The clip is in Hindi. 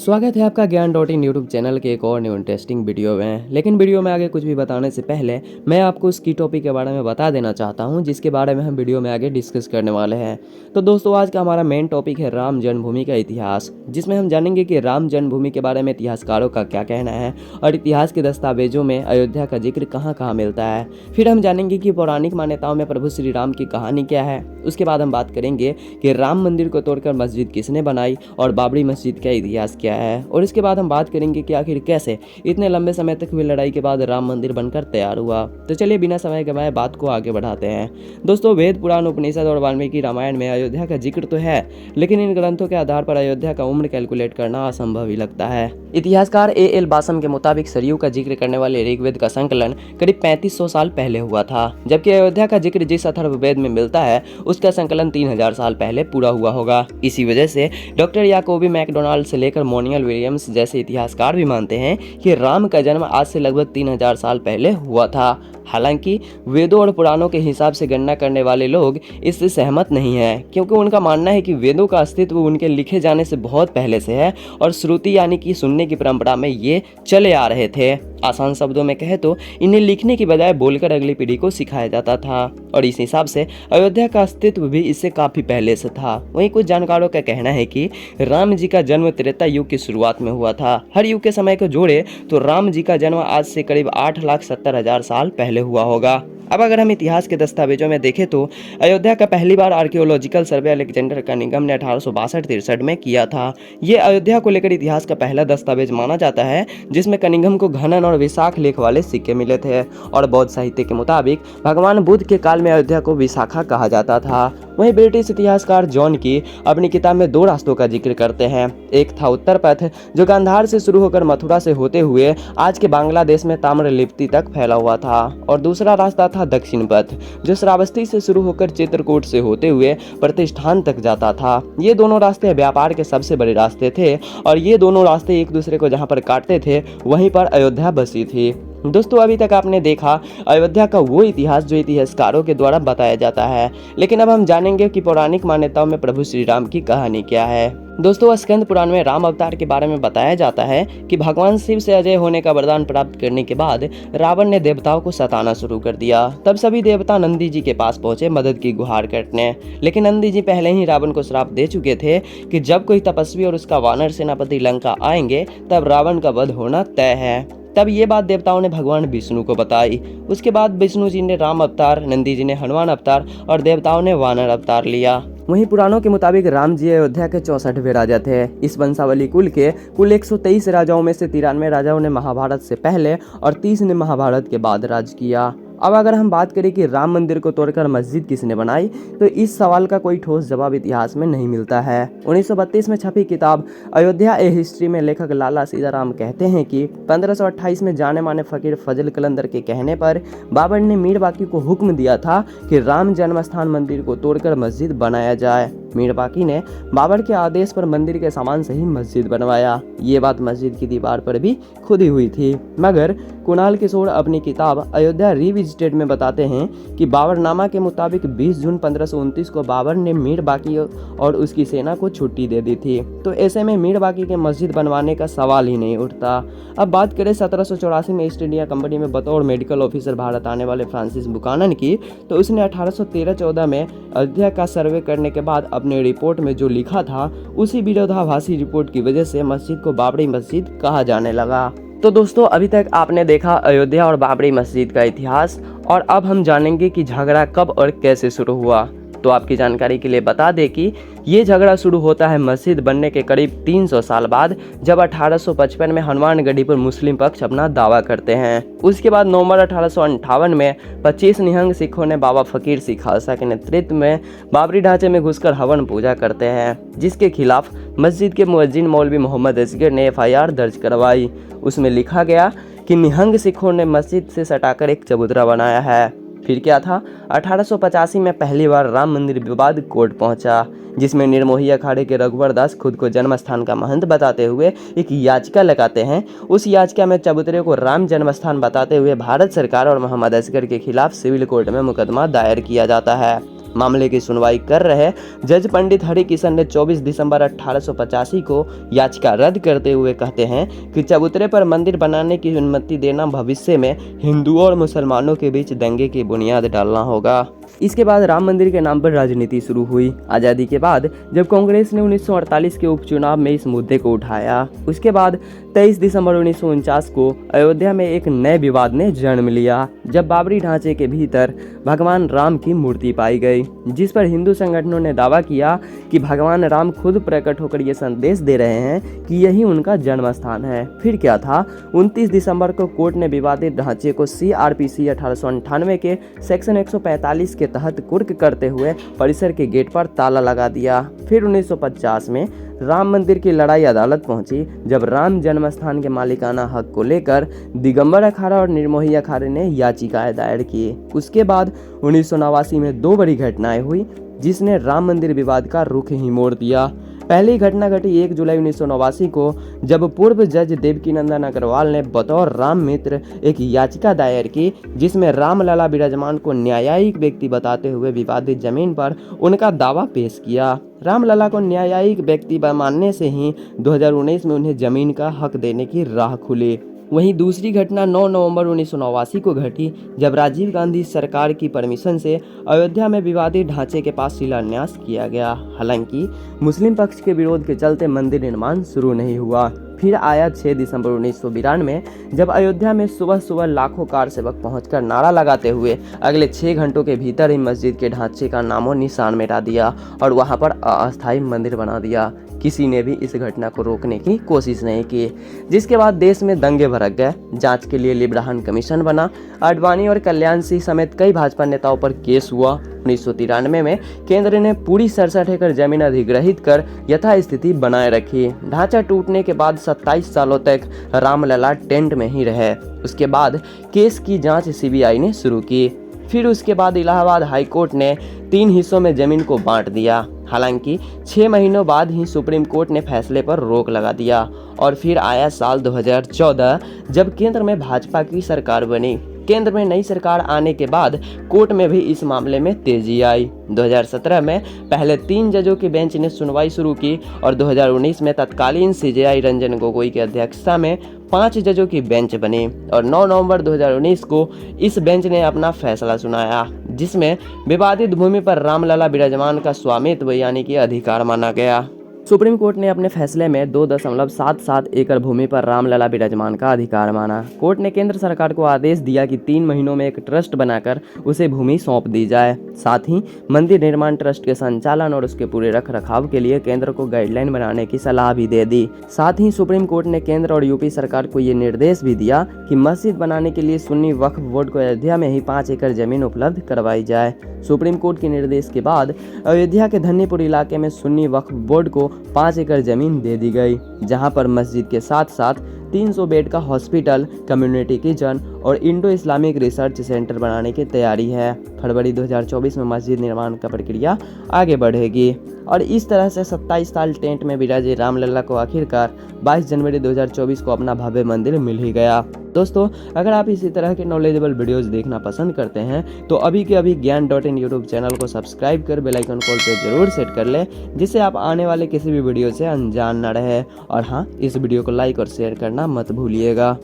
स्वागत है आपका ज्ञान डॉट इन यूट्यूब चैनल के एक और न्यू इंटरेस्टिंग वीडियो में। लेकिन वीडियो में आगे कुछ भी बताने से पहले मैं आपको उस की टॉपिक के बारे में बता देना चाहता हूं जिसके बारे में हम वीडियो में आगे डिस्कस करने वाले हैं। तो दोस्तों आज का हमारा मेन टॉपिक है राम जन्मभूमि का इतिहास, जिसमें हम जानेंगे कि राम जन्मभूमि के बारे में इतिहासकारों का क्या कहना है और इतिहास के दस्तावेजों में अयोध्या का जिक्र कहाँ कहाँ मिलता है। फिर हम जानेंगे कि पौराणिक मान्यताओं में प्रभु श्री राम की कहानी क्या है। उसके बाद हम बात करेंगे कि राम मंदिर को तोड़कर मस्जिद किसने बनाई और बाबरी मस्जिद का इतिहास क्या है। और इसके बाद हम बात करेंगे कि आखिर कैसे इतने लंबे समय तक हुई लड़ाई के बाद राम मंदिर बनकर तैयार हुआ। तो चलिए बिना समय गवाए बात को आगे बढ़ाते हैं। दोस्तों वेद, पुराण, उपनिषद और वाल्मीकि रामायण में अयोध्या का जिक्र तो है, लेकिन इन ग्रंथों के आधार पर अयोध्या का उम्र कैलकुलेट करना असंभव ही लगता है। इतिहासकार A.L. बासम के मुताबिक सरयू का जिक्र करने वाले ऋग्वेद का संकलन करीब 3500 साल पहले हुआ था, जबकि अयोध्या का जिक्र जिस अथर्ववेद में मिलता है उसका संकलन 3000 साल पहले पूरा हुआ होगा। इसी वजह से डॉक्टर याकोबी मैकडोनाल्ड से लेकर मोनियल विलियम्स जैसे इतिहासकार भी मानते हैं कि राम का जन्म आज से लगभग 3000 साल पहले हुआ था। हालांकि वेदों और पुराणों के हिसाब से गणना करने वाले लोग इससे सहमत नहीं हैं, क्योंकि उनका मानना है कि वेदों का अस्तित्व उनके लिखे जाने से बहुत पहले से है और श्रुति यानी कि सुनने की परंपरा में ये चले आ रहे थे। आसान शब्दों में कहे तो इन्हें लिखने की बजाय बोलकर अगली पीढ़ी को सिखाया जाता था और इस हिसाब से अयोध्या का अस्तित्व भी इससे काफी पहले से था। वहीं कुछ जानकारों का कहना है कि राम जी का जन्म त्रेता युग की शुरुआत में हुआ था। हर युग के समय को जोड़े तो राम जी का जन्म आज से करीब 8,70,000 साल पहले हुआ होगा। अब अगर हम इतिहास के दस्तावेजों में देखें तो अयोध्या का पहली बार आर्कियोलॉजिकल सर्वे अलेक्जेंडर कनिंघम ने 1862-63 में किया था। ये अयोध्या को लेकर इतिहास का पहला दस्तावेज माना जाता है जिसमें कनिंघम को घनन और विशाख लेख वाले सिक्के मिले थे और बौद्ध साहित्य के मुताबिक भगवान बुद्ध के काल में अयोध्या को विशाखा कहा जाता था। वहीं ब्रिटिश इतिहासकार जॉन की अपनी किताब में दो रास्तों का जिक्र करते हैं। एक था उत्तर पथ जो गांधार से शुरू होकर मथुरा से होते हुए आज के बांग्लादेश में ताम्रलिप्ति तक फैला हुआ था, और दूसरा रास्ता था दक्षिण पथ जो श्रावस्ती से शुरू होकर चित्रकूट से होते हुए प्रतिष्ठान तक जाता था। ये दोनों रास्ते व्यापार के सबसे बड़े रास्ते थे और ये दोनों रास्ते एक दूसरे को जहाँ पर काटते थे वहीं पर अयोध्या बसी थी। दोस्तों अभी तक आपने देखा अयोध्या का वो इतिहास जो इतिहासकारों के द्वारा बताया जाता है, लेकिन अब हम जानेंगे कि पौराणिक मान्यताओं में प्रभु श्री राम की कहानी क्या है। दोस्तों स्कंद पुराण में राम अवतार के बारे में बताया जाता है कि भगवान शिव से अजय होने का वरदान प्राप्त करने के बाद रावण ने देवताओं को सताना शुरू कर दिया। तब सभी देवता नंदी जी के पास पहुंचे मदद की गुहार करने, लेकिन नंदी जी पहले ही रावण को श्राप दे चुके थे कि जब कोई तपस्वी और उसका वानर सेनापति लंका आएंगे तब रावण का वध होना तय है। तब ये बात देवताओं ने भगवान विष्णु को बताई। उसके बाद विष्णु जी ने राम अवतार, नंदी जी ने हनुमान अवतार और देवताओं ने वानर अवतार लिया। वहीं पुराणों के मुताबिक राम जी अयोध्या के 64वें राजा थे। इस वंशावली कुल के कुल 123 राजाओं में से 93 राजाओं ने महाभारत से पहले और 30 ने महाभारत के बाद राज किया। अब अगर हम बात करें कि राम मंदिर को तोड़कर मस्जिद किसने बनाई, तो इस सवाल का कोई ठोस जवाब इतिहास में नहीं मिलता है। 1932 में छपी किताब अयोध्या ए हिस्ट्री में लेखक लाला सीताराम कहते हैं कि 1528 में जाने माने फकीर फजल कलंदर के कहने पर बाबर ने मीर बाकी को हुक्म दिया था कि राम जन्मस्थान मंदिर को तोड़कर मस्जिद बनाया जाए। मीर बाकी ने बाबर के आदेश पर मंदिर के सामान से ही मस्जिद बनवाया। ये बात मस्जिद की दीवार पर भी खुदी हुई थी, मगर कुणाल किशोर अपनी किताब अयोध्या रिविजिटेड में बताते हैं कि बाबरनामा के मुताबिक 20 जून 1529 को बाबर ने मीर बाकी और उसकी सेना को छुट्टी दे दी थी। तो ऐसे में मीर बाकी के मस्जिद बनवाने का सवाल ही नहीं उठता। अब बात करें 1784 में ईस्ट इंडिया कंपनी में बतौर मेडिकल ऑफिसर भारत आने वाले फ्रांसिस बुकानन की, तो उसने 1813-14 में अयोध्या का सर्वे करने के बाद अपने रिपोर्ट में जो लिखा था उसी विरोधाभासी रिपोर्ट की वजह से मस्जिद को बाबरी मस्जिद कहा जाने लगा। तो दोस्तों अभी तक आपने देखा अयोध्या और बाबरी मस्जिद का इतिहास, और अब हम जानेंगे कि झगड़ा कब और कैसे शुरू हुआ। तो आपकी जानकारी के लिए बता दें कि ये झगड़ा शुरू होता है मस्जिद बनने के करीब 300 साल बाद, जब 1855 में हनुमानगढ़ी पर मुस्लिम पक्ष अपना दावा करते हैं। उसके बाद नवंबर 1858 में 25 निहंग सिखों ने बाबा फकीर सिंह खालसा के नेतृत्व में बाबरी ढांचे में घुसकर हवन पूजा करते हैं, जिसके खिलाफ मस्जिद के मुअज्जिन मौलवी मोहम्मद असगर ने FIR दर्ज करवाई। उसमें लिखा गया कि निहंग सिखों ने मस्जिद से सटाकर एक चबूतरा बनाया है। फिर क्या था, 1885 में पहली बार राम मंदिर विवाद कोर्ट पहुंचा, जिसमें निर्मोही अखाड़े के रघुवर दास खुद को जन्म स्थान का महंत बताते हुए एक याचिका लगाते हैं। उस याचिका में चबूतरे को राम जन्म स्थान बताते हुए भारत सरकार और मोहम्मद असगर के खिलाफ सिविल कोर्ट में मुकदमा दायर किया जाता है। मामले की सुनवाई कर रहे जज पंडित हरि किशन ने 24 दिसंबर 1885 को याचिका रद्द करते हुए कहते हैं कि चबूतरे पर मंदिर बनाने की अनुमति देना भविष्य में हिंदुओं और मुसलमानों के बीच दंगे की बुनियाद डालना होगा। इसके बाद राम मंदिर के नाम पर राजनीति शुरू हुई। आज़ादी के बाद जब कांग्रेस ने 1948 के उपचुनाव में इस मुद्दे को उठाया, उसके बाद 23 दिसंबर 1949 को अयोध्या में एक नए विवाद ने जन्म लिया, जब बाबरी ढांचे के भीतर भगवान राम की मूर्ति पाई गई, जिस पर हिंदू संगठनों ने दावा किया कि भगवान राम खुद प्रकट होकर ये संदेश दे रहे हैं कि यही उनका जन्म स्थान है। फिर क्या था, 29 दिसंबर को कोर्ट ने विवादित ढांचे को CRPC 1898 के सेक्शन 145 के तहत कुर्क करते हुए परिसर के गेट पर ताला लगा दिया। फिर 1950 में राम मंदिर की लड़ाई अदालत पहुंची, जब राम जन्म स्थान के मालिकाना हक को लेकर दिगंबर अखाड़ा और निर्मोही अखाड़े ने याचिकाएं दायर की। उसके बाद 1989 में दो बड़ी घटनाएं हुई जिसने राम मंदिर विवाद का रुख ही मोड़ दिया। पहली घटना घटी 1 जुलाई 1989 को, जब पूर्व जज देवकीनंदन अग्रवाल ने बतौर राम मित्र एक याचिका दायर की, जिसमें रामलला विराजमान को न्यायिक व्यक्ति बताते हुए विवादित जमीन पर उनका दावा पेश किया। रामलला को न्यायिक व्यक्ति मानने से ही 2019 में उन्हें जमीन का हक देने की राह खुली। वहीं दूसरी घटना 9 नवंबर 1989 को घटी, जब राजीव गांधी सरकार की परमिशन से अयोध्या में विवादित ढांचे के पास शिलान्यास किया गया। हालांकि मुस्लिम पक्ष के विरोध के चलते मंदिर निर्माण शुरू नहीं हुआ। फिर आया 6 दिसंबर 1992, जब अयोध्या में सुबह सुबह लाखों कार सेवक पहुंचकर नारा लगाते हुए अगले 6 घंटों के भीतर ही मस्जिद के ढांचे का नामो निशान मिटा दिया और वहां पर अस्थायी मंदिर बना दिया। किसी ने भी इस घटना को रोकने की कोशिश नहीं की, जिसके बाद देश में दंगे भड़क गए। जांच के लिए लिब्राहन कमीशन बना। आडवाणी और कल्याण सिंह समेत कई भाजपा नेताओं पर केस हुआ। 1993 में केंद्र ने पूरी 67 एकड़ जमीन अधिग्रहित कर यथास्थिति बनाए रखी। ढांचा टूटने के बाद 27 सालों तक रामलला टेंट में ही रहे। उसके बाद केस की जांच CBI ने शुरू की। फिर उसके बाद इलाहाबाद हाईकोर्ट ने 3 हिस्सों में जमीन को बांट दिया। हालांकि 6 महीनों बाद ही सुप्रीम कोर्ट ने फैसले पर रोक लगा दिया। और फिर आया साल 2014, जब केंद्र में भाजपा की सरकार बनी। केंद्र में नई सरकार आने के बाद कोर्ट में भी इस मामले में तेजी आई। 2017 में पहले 3 जजों की बेंच ने सुनवाई शुरू की और 2019 में तत्कालीन CJI रंजन गोगोई की अध्यक्षता में 5 जजों की बेंच बनी और 9 नवंबर 2019 को इस बेंच ने अपना फैसला सुनाया, जिसमें विवादित भूमि पर रामलला विराजमान का स्वामित्व यानी कि अधिकार माना गया। सुप्रीम कोर्ट ने अपने फैसले में 2.77 एकड़ भूमि पर रामलला विराजमान का अधिकार माना। कोर्ट ने केंद्र सरकार को आदेश दिया कि 3 महीनों में एक ट्रस्ट बनाकर उसे भूमि सौंप दी जाए। साथ ही मंदिर निर्माण ट्रस्ट के संचालन और उसके पूरे रख रखाव के लिए केंद्र को गाइडलाइन बनाने की सलाह भी दे दी। साथ ही सुप्रीम कोर्ट ने केंद्र और यूपी सरकार को ये निर्देश भी दिया कि मस्जिद बनाने के लिए सुन्नी वक्फ बोर्ड को अयोध्या में ही 5 एकड़ जमीन उपलब्ध करवाई जाए। सुप्रीम कोर्ट के निर्देश के बाद अयोध्या के धन्नीपुर इलाके में सुन्नी वक्फ बोर्ड को 5 एकड़ जमीन दे दी गई, जहां पर मस्जिद के साथ साथ 300 बेड का हॉस्पिटल, कम्युनिटी किचन और इंडो इस्लामिक रिसर्च सेंटर बनाने की तैयारी है। फरवरी 2024 में मस्जिद निर्माण का प्रक्रिया आगे बढ़ेगी और इस तरह से 27 साल टेंट में विराजे रामलला को आखिरकार 22 जनवरी 2024 को अपना भव्य मंदिर मिल ही गया। दोस्तों, अगर आप इसी तरह के नॉलेजेबल वीडियोस देखना पसंद करते हैं तो अभी के अभी ज्ञान.in यूट्यूब चैनल को सब्सक्राइब कर बेल आइकन कॉल पे जरूर सेट कर लें, जिससे आप आने वाले किसी भी वीडियो से अनजान न रहे। और हाँ, इस वीडियो को लाइक और शेयर करना मत भूलिएगा।